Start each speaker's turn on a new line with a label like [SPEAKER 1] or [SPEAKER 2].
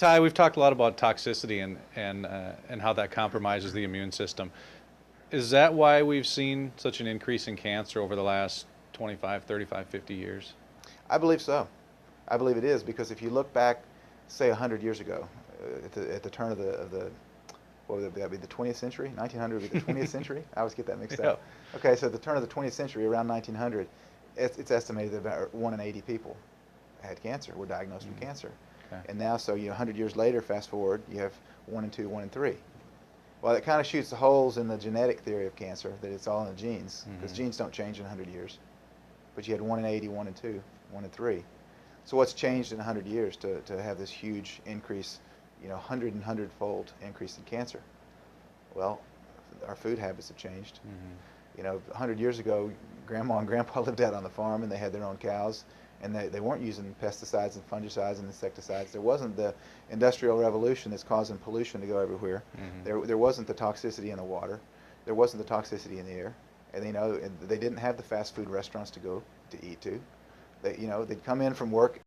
[SPEAKER 1] Ty, we've talked a lot about toxicity and how that compromises the immune system. Is that why we've seen such an increase in cancer over the last 25, 35, 50 years?
[SPEAKER 2] I believe so. I believe it is because if you look back, say 100 years ago, at the turn of the what would that be, the 20th century? 1900 would be the 20th century? I always get that mixed
[SPEAKER 1] Yeah.
[SPEAKER 2] up. Okay, so at the turn of the 20th century, around 1900, it's estimated that about 1 in 80 people had cancer, were diagnosed with cancer.
[SPEAKER 1] Okay.
[SPEAKER 2] And now, so 100 years later, fast forward, you have 1 in 2, 1 in 3. Well, it kind of shoots the holes in the genetic theory of cancer, that it's all in the genes, because genes don't change in 100 years. But you had 1 in 80, 1 in 2, 1 in 3. So what's changed in 100 years to have this huge increase, 100 and 100-fold increase in cancer? Well, our food habits have changed. 100 years ago, Grandma and Grandpa lived out on the farm and they had their own cows, and they weren't using pesticides and fungicides and insecticides. There wasn't the industrial revolution that's causing pollution to go everywhere. There wasn't the toxicity in the water. There wasn't the toxicity in the air. And and they didn't have the fast food restaurants to go to eat to. They'd come in from work